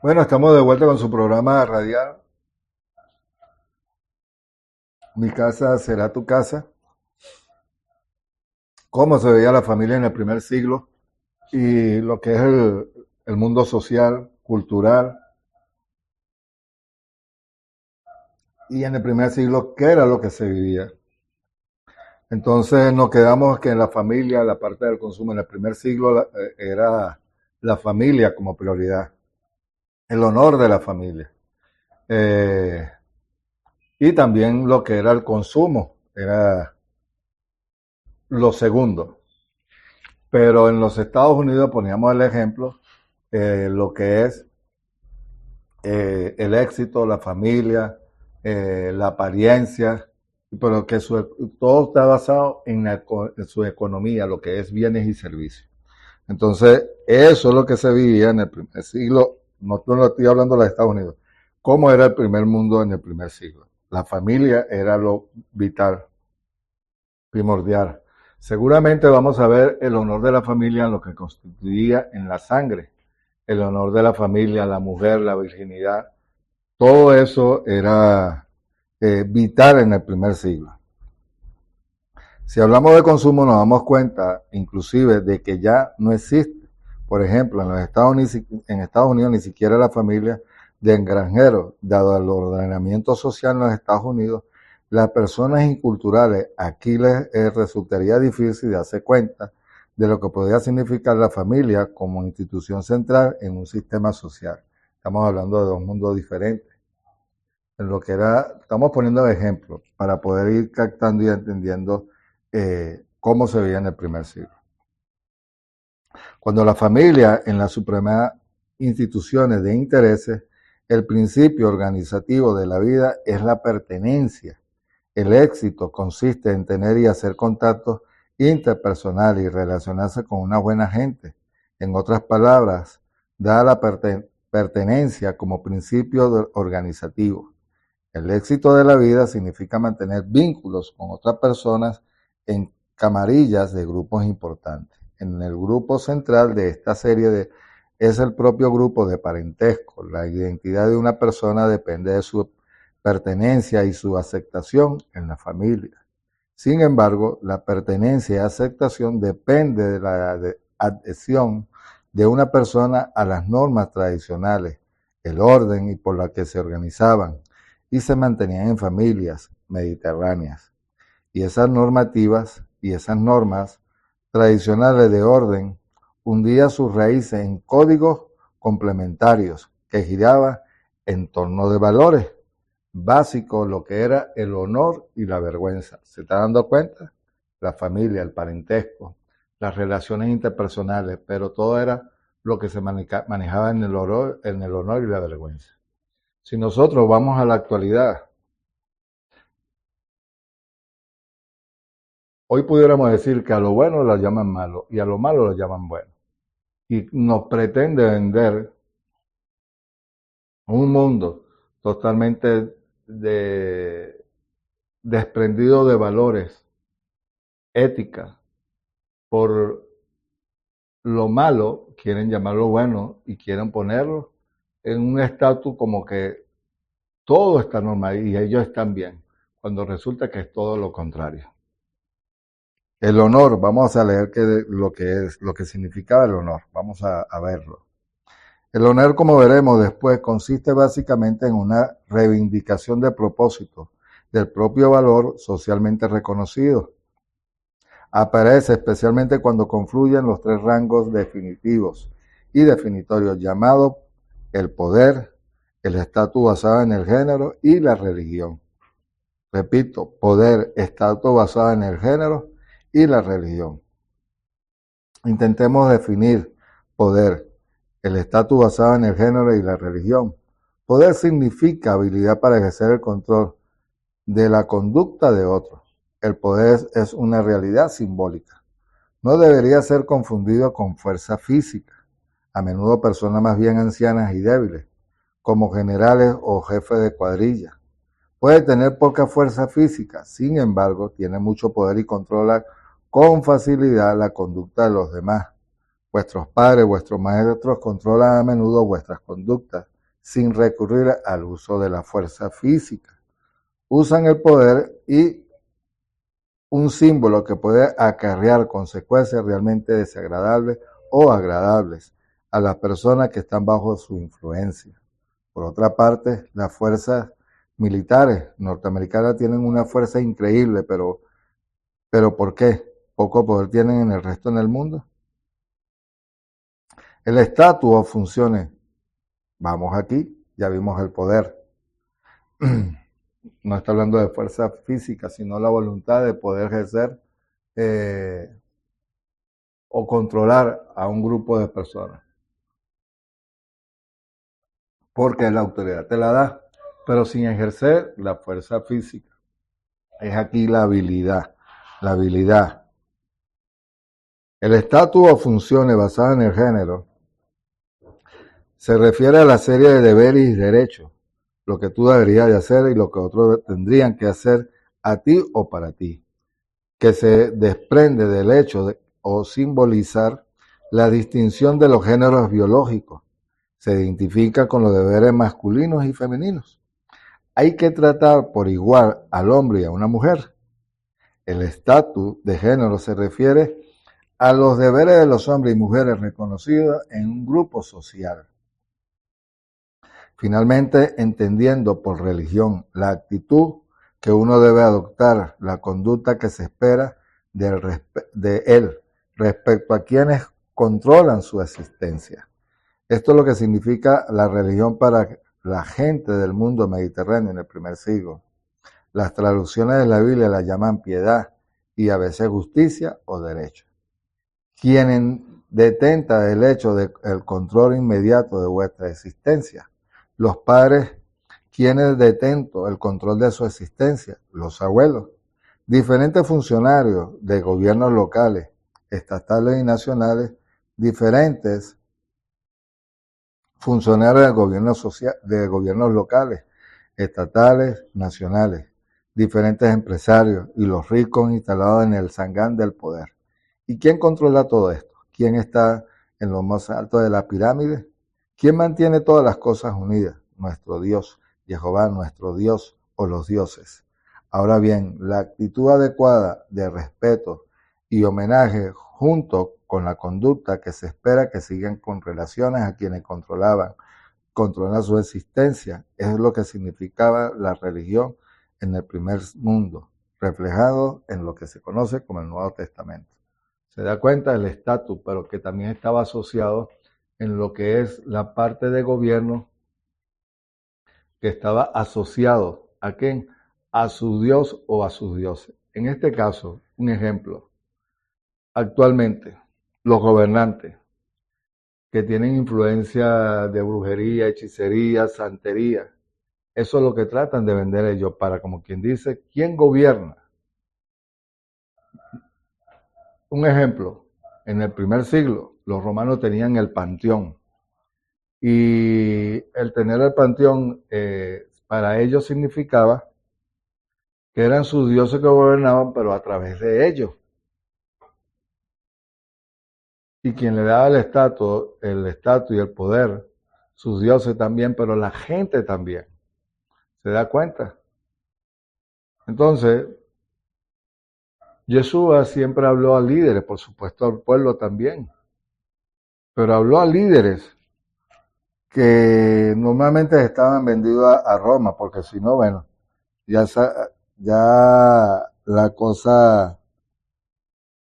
Bueno, estamos de vuelta con su programa radial. Mi casa será tu casa. Cómo se veía la familia en el primer siglo y lo que es el mundo social, cultural. Y en el primer siglo, ¿qué era lo que se vivía? Entonces nos quedamos que en la familia, la parte del consumo en el primer siglo era la familia como prioridad, el honor de la familia. Eh, y también lo que era el consumo, era lo segundo. Pero en los Estados Unidos poníamos el ejemplo, lo que es el éxito, la familia, la apariencia, pero que todo está basado en su economía, lo que es bienes y servicios. Entonces, eso es lo que se vivía en el primer siglo, no estoy hablando de los Estados Unidos, cómo era el primer mundo en el primer siglo. La familia era lo vital, primordial. Seguramente vamos a ver el honor de la familia en lo que constituía en la sangre, el honor de la familia, la mujer, la virginidad, todo eso era vital en el primer siglo. Si hablamos de consumo nos damos cuenta inclusive de que ya no existe, por ejemplo, en Estados Unidos ni siquiera la familia de granjeros, dado el ordenamiento social en los Estados Unidos, las personas inculturales aquí les resultaría difícil darse cuenta de lo que podría significar la familia como institución central en un sistema social. Estamos hablando de dos mundos diferentes. En lo que era, estamos poniendo ejemplos para poder ir captando y entendiendo cómo se veía en el primer siglo. Cuando la familia en las supremas instituciones de intereses, el principio organizativo de la vida es la pertenencia. El éxito consiste en tener y hacer contactos interpersonales y relacionarse con una buena gente. En otras palabras, da la pertenencia como principio organizativo. El éxito de la vida significa mantener vínculos con otras personas en camarillas de grupos importantes. En el grupo central de esta es el propio grupo de parentesco. La identidad de una persona depende de su pertenencia y su aceptación en la familia. Sin embargo, la pertenencia y aceptación depende de la adhesión de una persona a las normas tradicionales, el orden y por la que se organizaban y se mantenían en familias mediterráneas. Y esas normativas y esas normas tradicionales de orden hundían sus raíces en códigos complementarios que giraban en torno de valores básicos, lo que era el honor y la vergüenza. ¿Se está dando cuenta? La familia, el parentesco, las relaciones interpersonales, pero todo era lo que se manejaba en el honor y la vergüenza. Si nosotros vamos a la actualidad, hoy pudiéramos decir que a lo bueno lo llaman malo y a lo malo lo llaman bueno. Y nos pretende vender un mundo totalmente desprendido de valores, ética. Por lo malo quieren llamarlo bueno y quieren ponerlo en un estatus como que todo está normal y ellos están bien, cuando resulta que es todo lo contrario. El honor, vamos a leer lo que significa el honor, vamos a verlo. El honor, como veremos después, consiste básicamente en una reivindicación de propósito, del propio valor socialmente reconocido. Aparece especialmente cuando confluyen los tres rangos definitivos y definitorios llamados el poder, el estatus basado en el género y la religión. Repito, poder, estatus basado en el género y la religión. Intentemos definir poder, el estatus basado en el género y la religión. Poder significa habilidad para ejercer el control de la conducta de otros. El poder es una realidad simbólica. No debería ser confundido con fuerza física. A menudo personas más bien ancianas y débiles, como generales o jefes de cuadrilla. Puede tener poca fuerza física, sin embargo, tiene mucho poder y controla con facilidad la conducta de los demás. Vuestros padres, vuestros maestros controlan a menudo vuestras conductas sin recurrir al uso de la fuerza física. Usan el poder y un símbolo que puede acarrear consecuencias realmente desagradables o agradables a las personas que están bajo su influencia. Por otra parte, las fuerzas militares norteamericanas tienen una fuerza increíble, pero ¿por qué? Poco poder tienen en el resto del mundo. El estatus o funciones. Vamos aquí, ya vimos el poder. No está hablando de fuerza física, sino la voluntad de poder ejercer o controlar a un grupo de personas. Porque la autoridad te la da, pero sin ejercer la fuerza física. Es aquí la habilidad. La habilidad. El estatus o funciones basadas en el género se refiere a la serie de deberes y derechos, lo que tú deberías de hacer y lo que otros tendrían que hacer a ti o para ti, que se desprende del hecho de, o simbolizar la distinción de los géneros biológicos. Se identifica con los deberes masculinos y femeninos. Hay que tratar por igual al hombre y a una mujer. El estatus de género se refiere a los deberes de los hombres y mujeres reconocidos en un grupo social. Finalmente, entendiendo por religión la actitud que uno debe adoptar, la conducta que se espera de él respecto a quienes controlan su existencia. Esto es lo que significa la religión para la gente del mundo mediterráneo en el primer siglo. Las traducciones de la Biblia la llaman piedad y a veces justicia o derecho. Quien detenta el hecho del control inmediato de vuestra existencia. Los padres, quienes detentan el control de su existencia. Los abuelos. Diferentes funcionarios de gobiernos locales, estatales y nacionales. Diferentes funcionarios de gobiernos locales, estatales, nacionales. Diferentes empresarios y los ricos instalados en el zangán del poder. ¿Y quién controla todo esto? ¿Quién está en lo más alto de la pirámide? ¿Quién mantiene todas las cosas unidas? Nuestro Dios, Jehová, nuestro Dios o los dioses. Ahora bien, la actitud adecuada de respeto y homenaje junto con la conducta que se espera que sigan con relaciones a quienes controlan su existencia, es lo que significaba la religión en el primer mundo, reflejado en lo que se conoce como el Nuevo Testamento. Se da cuenta del estatus, pero que también estaba asociado en lo que es la parte de gobierno que estaba asociado ¿a quién? A su Dios o a sus dioses. En este caso, un ejemplo, actualmente los gobernantes que tienen influencia de brujería, hechicería, santería, eso es lo que tratan de vender ellos para, como quien dice, ¿quién gobierna? Un ejemplo, en el primer siglo los romanos tenían el panteón y el tener el panteón para ellos significaba que eran sus dioses que gobernaban, pero a través de ellos. Y quien le daba el estatus y el poder, sus dioses también, pero la gente también. ¿Se da cuenta? Entonces, Yeshua siempre habló a líderes, por supuesto al pueblo también, pero habló a líderes que normalmente estaban vendidos a Roma, porque si no, bueno, ya la cosa,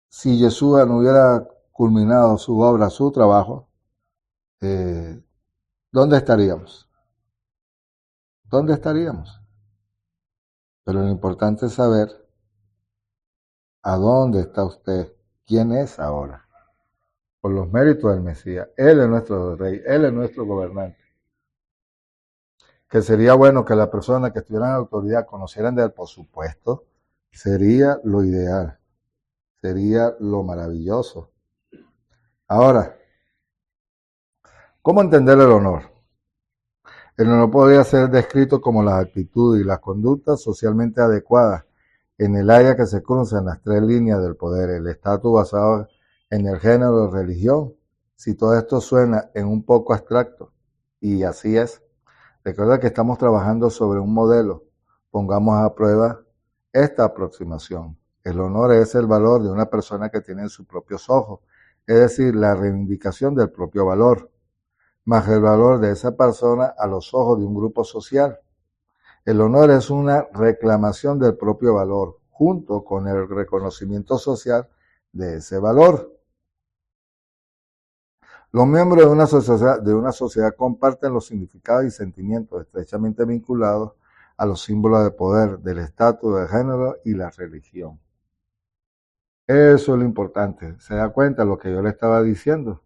si Yeshua no hubiera culminado su obra, su trabajo, ¿dónde estaríamos? ¿Dónde estaríamos? Pero lo importante es saber a dónde está usted, quién es ahora, por los méritos del Mesías. Él es nuestro rey, Él es nuestro gobernante. Que sería bueno que las personas que estuvieran en autoridad conocieran de él, por supuesto, sería lo ideal, sería lo maravilloso. Ahora, ¿cómo entender el honor? El honor podría ser descrito como las actitudes y las conductas socialmente adecuadas en el área que se cruzan las tres líneas del poder, el estatus basado en el género de religión. Si todo esto suena en un poco abstracto, y así es, Recuerda que estamos trabajando sobre un modelo. Pongamos a prueba esta aproximación. El honor es el valor de una persona que tiene sus propios ojos, es decir, la reivindicación del propio valor, más el valor de esa persona a los ojos de un grupo social. El honor es una reclamación del propio valor, junto con el reconocimiento social de ese valor. Los miembros de una sociedad comparten los significados y sentimientos estrechamente vinculados a los símbolos de poder, del estatus de género y la religión. Eso es lo importante. ¿Se da cuenta lo que yo le estaba diciendo?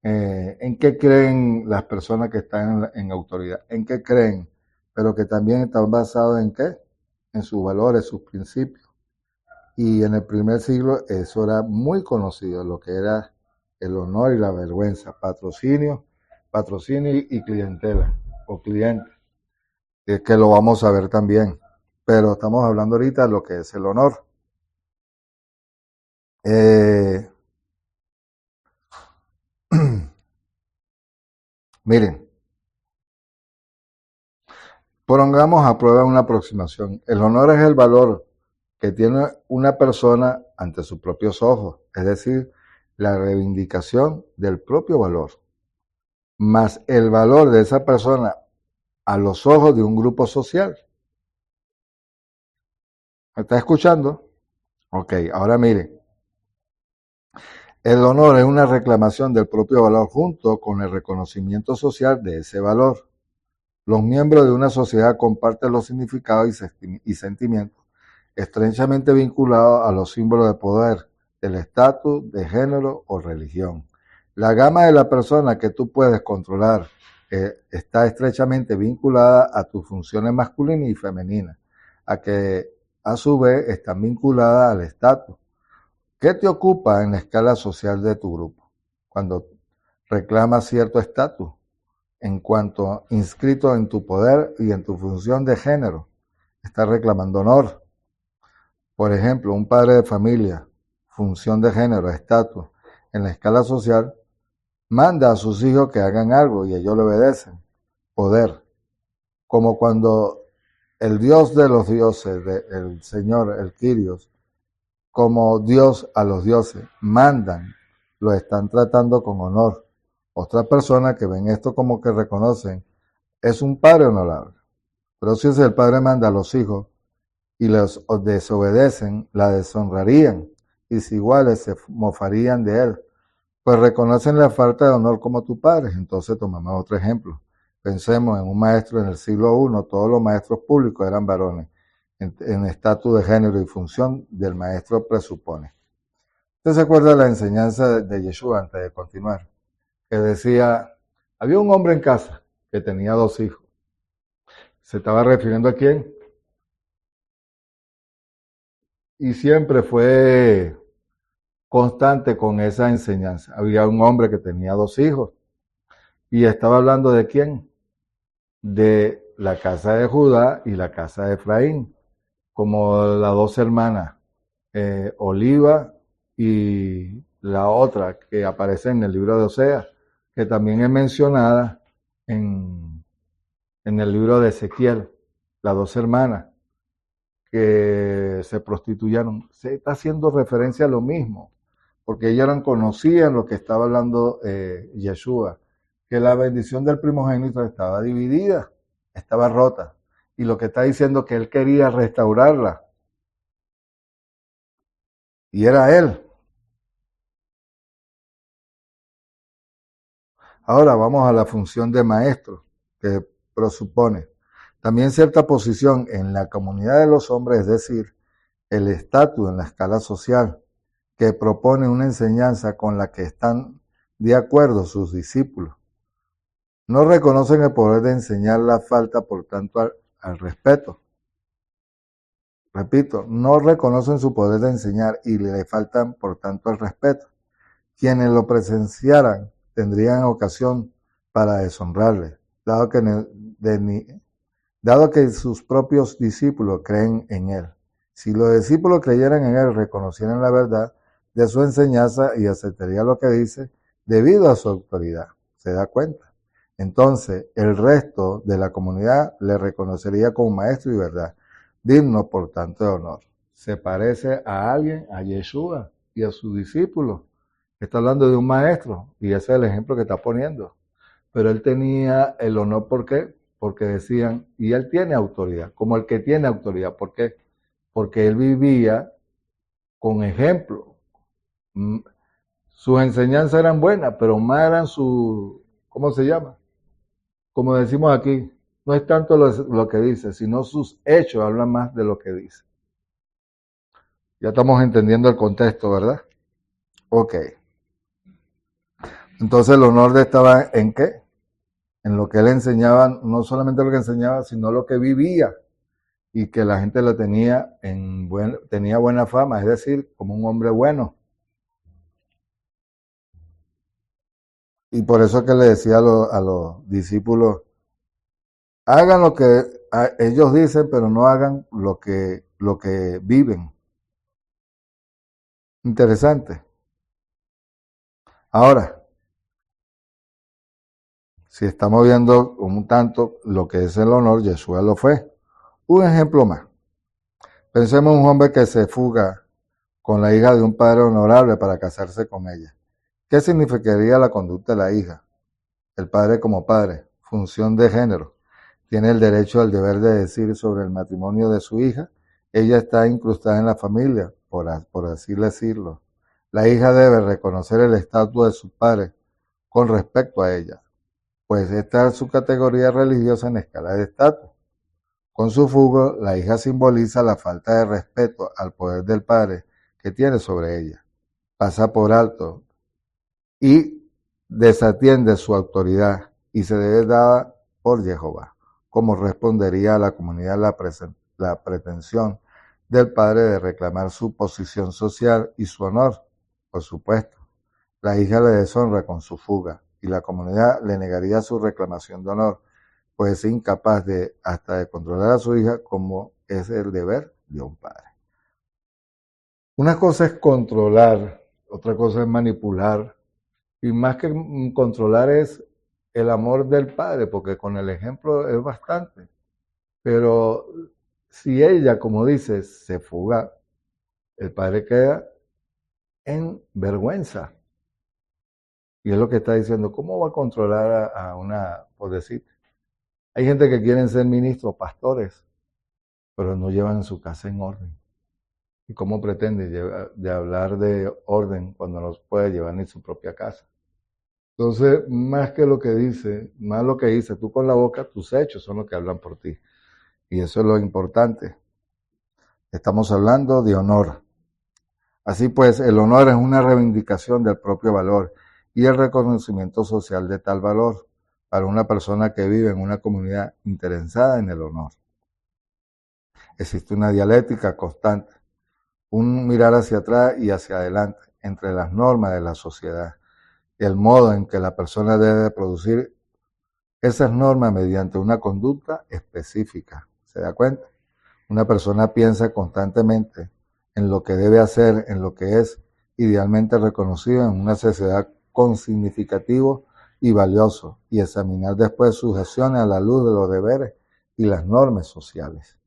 ¿En qué creen las personas que están en autoridad? ¿En qué creen? Pero que también están basados en qué? En sus valores, sus principios. Y en el primer siglo eso era muy conocido, lo que era el honor y la vergüenza, patrocinio y clientela o cliente, que lo vamos a ver también. Pero estamos hablando ahorita de lo que es el honor. Miren, pongamos a prueba una aproximación. El honor es el valor que tiene una persona ante sus propios ojos, es decir, la reivindicación del propio valor, más el valor de esa persona a los ojos de un grupo social. ¿Me está escuchando? Ok, ahora miren. El honor es una reclamación del propio valor junto con el reconocimiento social de ese valor. Los miembros de una sociedad comparten los significados y sentimientos estrechamente vinculados a los símbolos de poder, del estatus, de género o religión. La gama de la persona que tú puedes controlar está estrechamente vinculada a tus funciones masculinas y femeninas, a que a su vez están vinculadas al estatus. ¿Qué te ocupa en la escala social de tu grupo cuando reclamas cierto estatus en cuanto inscrito en tu poder y en tu función de género? Estás reclamando honor. Por ejemplo, un padre de familia, función de género, estatus, en la escala social, manda a sus hijos que hagan algo y ellos le obedecen. Poder. Como cuando el Dios de los dioses, el Señor, el Kyrios, como Dios a los dioses, mandan, lo están tratando con honor. Otras personas que ven esto como que reconocen, es un padre honorable. Pero si el padre manda a los hijos y los desobedecen, la deshonrarían, y si iguales se mofarían de él, pues reconocen la falta de honor como tu padre. Entonces tomamos otro ejemplo. Pensemos en un maestro en el siglo I, todos los maestros públicos eran varones, en estatus de género y función del maestro presupone. ¿Usted se acuerda de la enseñanza de Yeshua antes de continuar? Que decía, había un hombre en casa que tenía 2 hijos. ¿Se estaba refiriendo a quién? Y siempre fue constante con esa enseñanza. Había un hombre que tenía 2 hijos y estaba hablando de quién? De la casa de Judá y la casa de Efraín, como las 2 hermanas, Oliva y la otra que aparece en el libro de Oseas, que también es mencionada en el libro de Ezequiel, las 2 hermanas que se prostituyeron. Se está haciendo referencia a lo mismo, porque ellas conocían lo que estaba hablando Yeshua, que la bendición del primogénito estaba dividida, estaba rota, y lo que está diciendo que él quería restaurarla, y era él. Ahora vamos a la función de maestro, que presupone también cierta posición en la comunidad de los hombres, es decir, el estatus en la escala social, que propone una enseñanza con la que están de acuerdo sus discípulos. No reconocen el poder de enseñar la falta, por tanto, al respeto. Repito, no reconocen su poder de enseñar y le faltan, por tanto, al respeto. Quienes lo presenciaran tendrían ocasión para deshonrarle, dado que sus propios discípulos creen en él. Si los discípulos creyeran en él, reconocieran la verdad de su enseñanza y aceptarían lo que dice debido a su autoridad. ¿Se da cuenta? Entonces, el resto de la comunidad le reconocería como maestro y verdad, digno por tanto de honor. Se parece a alguien, a Yeshua y a sus discípulos. Está hablando de un maestro y ese es el ejemplo que está poniendo. Pero él tenía el honor, ¿por qué? Porque decían, y él tiene autoridad, como el que tiene autoridad. ¿Por qué? Porque él vivía con ejemplo. Sus enseñanzas eran buenas, pero más eran su, ¿cómo se llama? Como decimos aquí, no es tanto lo que dice, sino sus hechos hablan más de lo que dice. Ya estamos entendiendo el contexto, ¿verdad? Ok. Entonces el honor de estaba en qué? En lo que él enseñaba, no solamente lo que enseñaba, sino lo que vivía y que la gente lo tenía tenía buena fama, es decir, como un hombre bueno. Y por eso es que le decía a los discípulos, hagan lo que ellos dicen, pero no hagan lo que viven. Interesante. Ahora, si estamos viendo un tanto lo que es el honor, Yeshua lo fue. Un ejemplo más. Pensemos en un hombre que se fuga con la hija de un padre honorable para casarse con ella. ¿Qué significaría la conducta de la hija? El padre como padre, función de género. Tiene el derecho al deber de decir sobre el matrimonio de su hija. Ella está incrustada en la familia, por así decirlo. La hija debe reconocer el estatus de su padre con respecto a ella, pues esta es su categoría religiosa en escala de estatus. Con su fuga, la hija simboliza la falta de respeto al poder del padre que tiene sobre ella. Pasa por alto y desatiende su autoridad y se debe dada por Jehová, como respondería a la comunidad la pretensión del padre de reclamar su posición social y su honor. Por supuesto, la hija le deshonra con su fuga y la comunidad le negaría su reclamación de honor, pues es incapaz hasta de controlar a su hija como es el deber de un padre. Una cosa es controlar, otra cosa es manipular, y más que controlar es el amor del padre, porque con el ejemplo es bastante. Pero si ella, como dice, se fuga, el padre queda en vergüenza. Y es lo que está diciendo, ¿cómo va a controlar a una, por decir? Hay gente que quieren ser ministros, pastores, pero no llevan su casa en orden. ¿Y cómo pretende de hablar de orden cuando no puede llevar ni su propia casa? Entonces, más que lo que dice, más lo que dice tú con la boca, tus hechos son los que hablan por ti. Y eso es lo importante. Estamos hablando de honor. Así pues, el honor es una reivindicación del propio valor y el reconocimiento social de tal valor para una persona que vive en una comunidad interesada en el honor. Existe una dialéctica constante, un mirar hacia atrás y hacia adelante entre las normas de la sociedad, el modo en que la persona debe producir esas normas mediante una conducta específica. ¿Se da cuenta? Una persona piensa constantemente en lo que debe hacer, en lo que es idealmente reconocido en una sociedad con significativo y valioso, y examinar después sus acciones a la luz de los deberes y las normas sociales.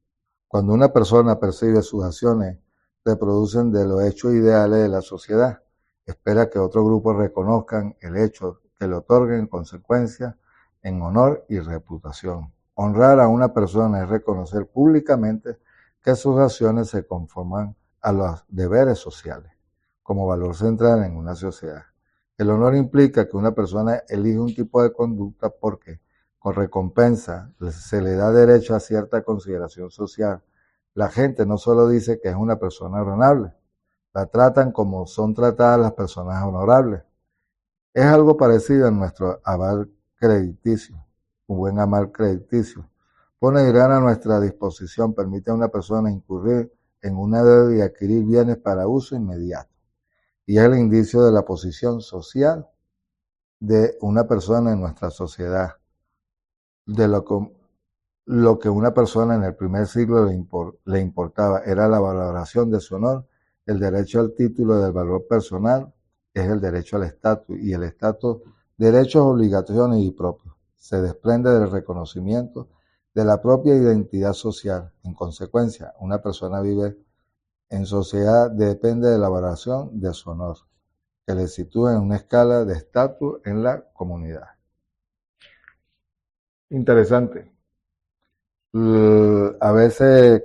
Cuando una persona percibe sus acciones reproducen de los hechos ideales de la sociedad, espera que otros grupos reconozcan el hecho que le otorguen consecuencias en honor y reputación. Honrar a una persona es reconocer públicamente que sus acciones se conforman a los deberes sociales, como valor central en una sociedad. El honor implica que una persona elige un tipo de conducta porque, con recompensa, se le da derecho a cierta consideración social. La gente no solo dice que es una persona honorable, la tratan como son tratadas las personas honorables. Es algo parecido a nuestro aval crediticio, un buen aval crediticio. Pone dinero a nuestra disposición, permite a una persona incurrir en una deuda y adquirir bienes para uso inmediato. Y es el indicio de la posición social de una persona en nuestra sociedad, de lo que una persona en el primer siglo le importaba era la valoración de su honor, el derecho al título del valor personal es el derecho al estatus y el estatus, derechos, obligaciones y propios. se desprende del reconocimiento de la propia identidad social. En consecuencia, una persona vive en sociedad depende de la valoración de su honor, que le sitúa en una escala de estatus en la comunidad. Interesante. A veces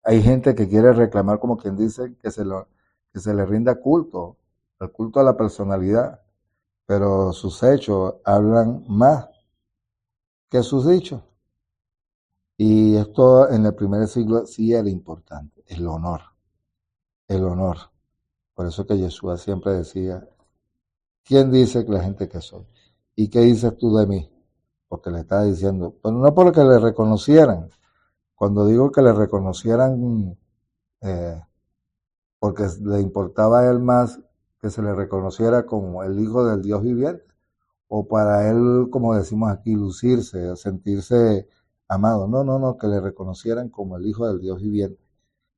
hay gente que quiere reclamar, como quien dice, que se le rinda culto, el culto a la personalidad, pero sus hechos hablan más que sus dichos. Y esto en el primer siglo sí era importante, el honor, el honor. Por eso que Yeshua siempre decía, ¿quién dice que la gente que soy? ¿Y qué dices tú de mí? Porque le estaba diciendo, pero no porque le reconocieran. Cuando digo que le reconocieran, eh, porque le importaba a él más que se le reconociera como el hijo del Dios viviente, o para él, como decimos aquí, lucirse, sentirse amado. No, no, no, que le reconocieran como el hijo del Dios viviente.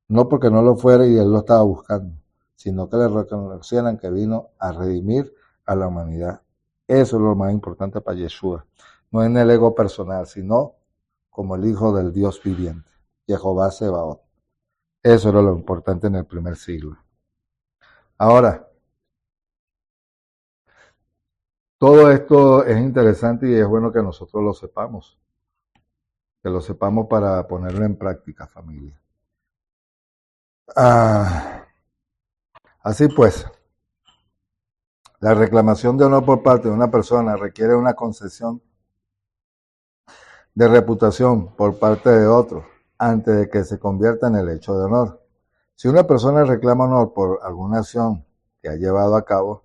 No porque no lo fuera y él lo estaba buscando, sino que le reconocieran que vino a redimir a la humanidad. Eso es lo más importante para Yeshua. No en el ego personal, sino como el hijo del Dios viviente, Jehová Sebaot. Eso era lo importante en el primer siglo. Ahora, todo esto es interesante y es bueno que nosotros lo sepamos. Que lo sepamos para ponerlo en práctica, familia. Así pues, la reclamación de honor por parte de una persona requiere una concesión de reputación por parte de otro antes de que se convierta en el hecho de honor. Si una persona reclama honor por alguna acción que ha llevado a cabo,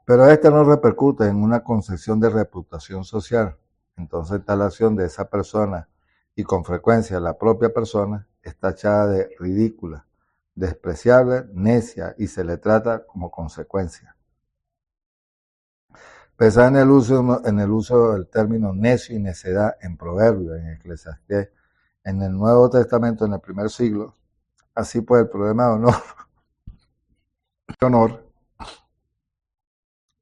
pero esta no repercute en una concesión de reputación social, entonces tal acción de esa persona y con frecuencia la propia persona está tachada de ridícula, despreciable, necia y se le trata como consecuencia. Pesar en el uso del término necio y necedad en Proverbios, en Eclesiastés, en el Nuevo Testamento, en el primer siglo, así pues el problema de honor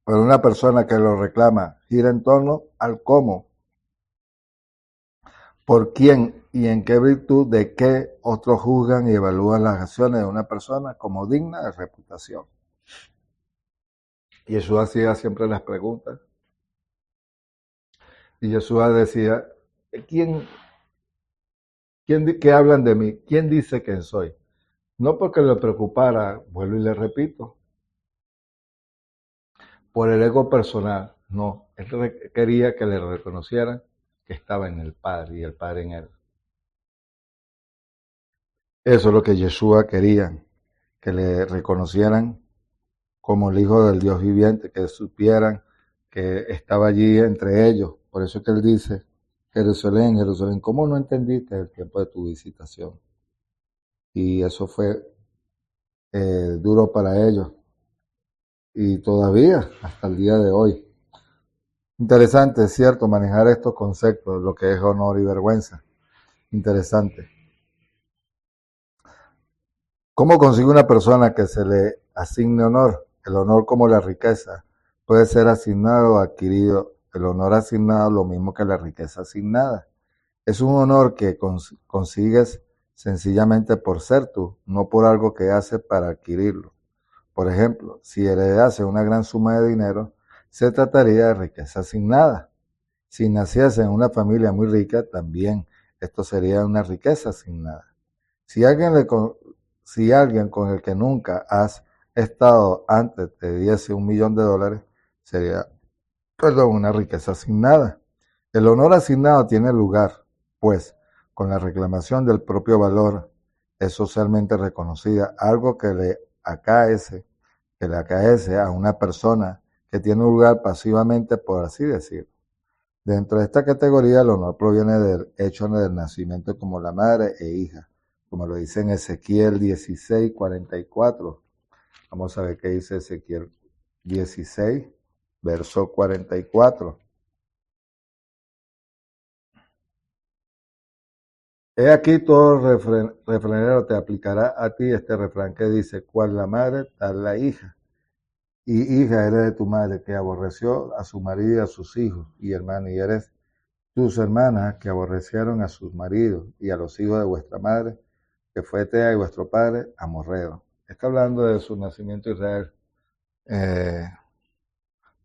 para una persona que lo reclama gira en torno al cómo, por quién y en qué virtud de qué otros juzgan y evalúan las acciones de una persona como digna de reputación. Y Jesús hacía siempre las preguntas. Y Jesús decía, ¿qué hablan de mí? ¿Quién dice quién soy? No porque le preocupara, vuelvo y le repito, por el ego personal, no. Él quería que le reconocieran que estaba en el Padre y el Padre en él. Eso es lo que Yeshua quería, que le reconocieran como el Hijo del Dios viviente, que supieran que estaba allí entre ellos. Por eso es que él dice, Jerusalén, Jerusalén, ¿cómo no entendiste el tiempo de tu visitación? Y eso fue duro para ellos. Y todavía, hasta el día de hoy. Interesante, es cierto, manejar estos conceptos, lo que es honor y vergüenza. Interesante. ¿Cómo consigue una persona que se le asigne honor? El honor como la riqueza puede ser asignado o adquirido. El honor asignado lo mismo que la riqueza asignada. Es un honor que consigues sencillamente por ser tú, no por algo que haces para adquirirlo. Por ejemplo, si heredase una gran suma de dinero, se trataría de riqueza asignada. Si naciese en una familia muy rica, también esto sería una riqueza asignada. Si alguien, si alguien con el que nunca has estado antes te diese $1.000.000, sería, una riqueza asignada. El honor asignado tiene lugar, pues, con la reclamación del propio valor es socialmente reconocida, algo que le acaece a una persona que tiene lugar pasivamente, por así decirlo. Dentro de esta categoría, el honor proviene del hecho del nacimiento como la madre e hija, como lo dice en Ezequiel 16:44. Vamos a ver qué dice Ezequiel 16, verso 44. He aquí todo refranero te aplicará a ti este refrán que dice, cual la madre, tal la hija. y hija eres de tu madre, que aborreció a su marido y a sus hijos y hermanos, y eres tus hermanas que aborrecieron a sus maridos y a los hijos de vuestra madre, que fue Tea y vuestro padre, amorreo. Está hablando de su nacimiento Israel. Eh,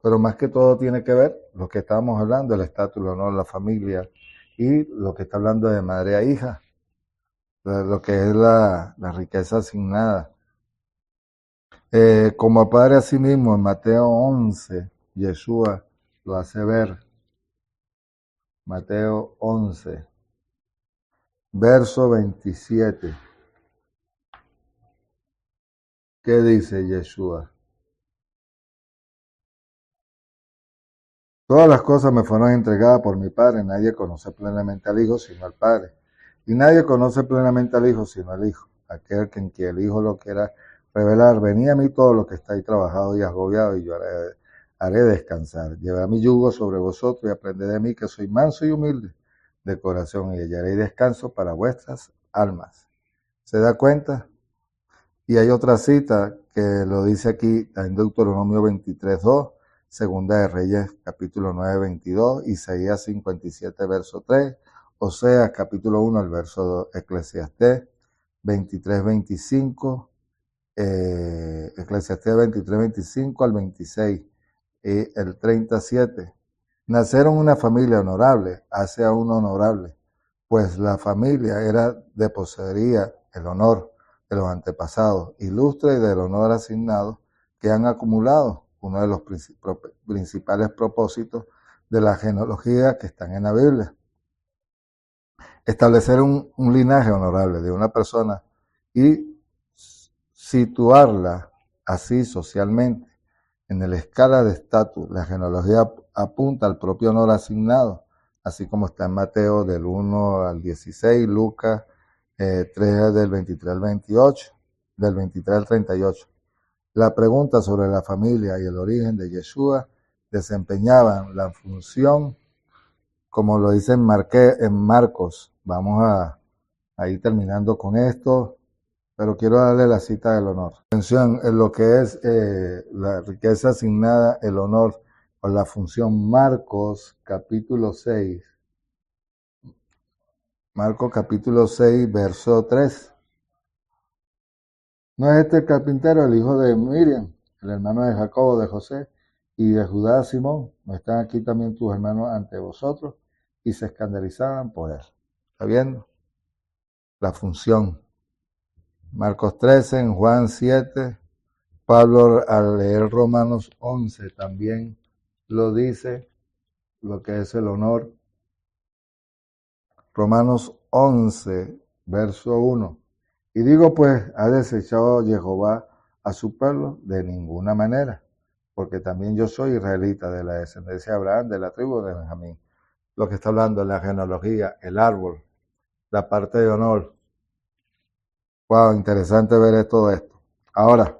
pero más que todo tiene que ver lo que estábamos hablando, el estatus, el honor, la familia, y lo que está hablando de madre a hija, lo que es la riqueza asignada. Como padre a sí mismo, en Mateo 11, Yeshua lo hace ver. Mateo 11, verso 27. ¿Qué dice Yeshua? Todas las cosas me fueron entregadas por mi Padre. Nadie conoce plenamente al Hijo sino al Padre. Y nadie conoce plenamente al Hijo sino al Hijo. Aquel que en quien el Hijo lo quiera revelar. Venid a mí todo lo que estáis trabajado y agobiado, y yo haré descansar. Llevad mi yugo sobre vosotros y aprended de mí, que soy manso y humilde de corazón, y hallaréis descanso para vuestras almas. ¿Se da cuenta? Y hay otra cita que lo dice aquí en Deuteronomio 23:2, Segunda de Reyes capítulo 9, 22, Isaías 57, verso 3, Oseas capítulo 1, el verso 2, Eclesiastés 23, 25, Eclesiastés 23, 25 al 26, y el 37. Naceron una familia honorable, hace a uno honorable, pues la familia era de poseería el honor de los antepasados, ilustre y del honor asignado que han acumulado, uno de los principales propósitos de la genealogía que están en la Biblia. Establecer un linaje honorable de una persona y situarla así socialmente en la escala de estatus. La genealogía apunta al propio honor asignado, así como está en Mateo del 1 al 16, Lucas 3 del 23 al 28, del 23 al 38. La pregunta sobre la familia y el origen de Yeshua desempeñaban la función, como lo dice en Marcos. Vamos a ir terminando con esto, pero quiero darle la cita del honor. Atención, en lo que es la riqueza asignada, el honor o la función. Marcos capítulo 6. Marcos capítulo 6, verso 3. ¿No es este el carpintero, el hijo de Miriam, el hermano de Jacobo, de José y de Judá, Simón? ¿No están aquí también tus hermanos ante vosotros? Y se escandalizaban por él. ¿Está viendo? La función. Marcos 13, en Juan 7, Pablo al leer Romanos 11 también lo dice, lo que es el honor. Romanos 11, verso 1. Y digo pues, ¿ha desechado Jehová a su pueblo? De ninguna manera, porque también yo soy israelita, de la descendencia de Abraham, de la tribu de Benjamín. Lo que está hablando es la genealogía, el árbol, la parte de honor. Wow, interesante ver todo esto. Ahora,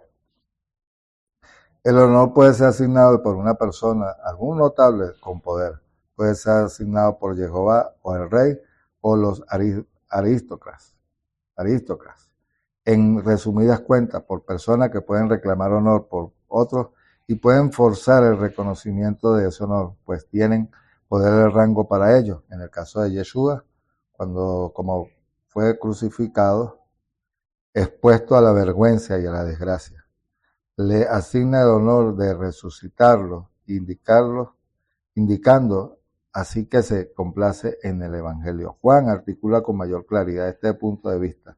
el honor puede ser asignado por una persona, algún notable con poder. Puede ser asignado por Jehová o el rey o los aristócratas. En resumidas cuentas, por personas que pueden reclamar honor por otros y pueden forzar el reconocimiento de ese honor, pues tienen poder de rango para ello. En el caso de Yeshua, cuando como fue crucificado, expuesto a la vergüenza y a la desgracia, le asigna el honor de resucitarlo, indicando así que se complace en el Evangelio. Juan articula con mayor claridad este punto de vista.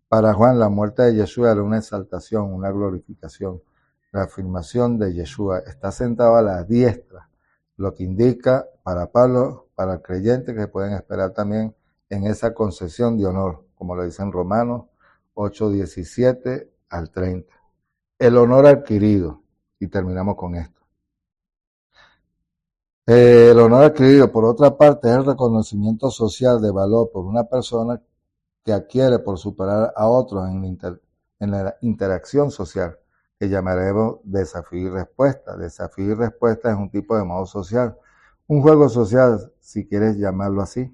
Para Juan, la muerte de Yeshua era una exaltación, una glorificación. La afirmación de Yeshua está sentado a la diestra, lo que indica para Pablo, para el creyente, que pueden esperar también en esa concesión de honor, como lo dice en Romanos 8, 17 al 30. El honor adquirido, y terminamos con esto. El honor adquirido, por otra parte, es el reconocimiento social de valor por una persona que adquiere por superar a otros en la interacción social, que llamaremos desafío y respuesta. Desafío y respuesta es un tipo de modo social, un juego social, si quieres llamarlo así,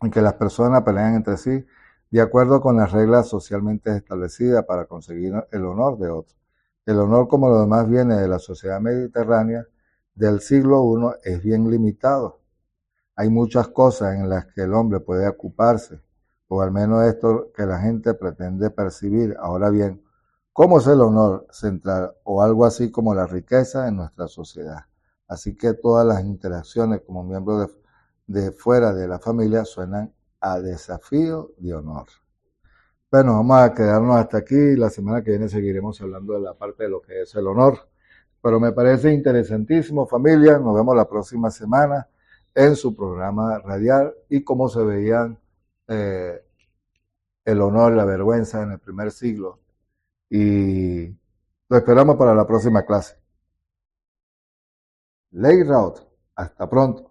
en que las personas pelean entre sí de acuerdo con las reglas socialmente establecidas para conseguir el honor de otros. El honor, como lo demás viene de la sociedad mediterránea del siglo I, es bien limitado. Hay muchas cosas en las que el hombre puede ocuparse, o al menos esto que la gente pretende percibir. Ahora bien, ¿cómo es el honor central o algo así como la riqueza en nuestra sociedad? Así que todas las interacciones como miembros de fuera de la familia suenan a desafío de honor. Bueno, vamos a quedarnos hasta aquí. La semana que viene seguiremos hablando de la parte de lo que es el honor. Pero me parece interesantísimo, familia. Nos vemos la próxima semana en su programa radial y cómo se veían el honor, la vergüenza en el primer siglo. Y lo esperamos para la próxima clase. Ley Raut. Hasta pronto.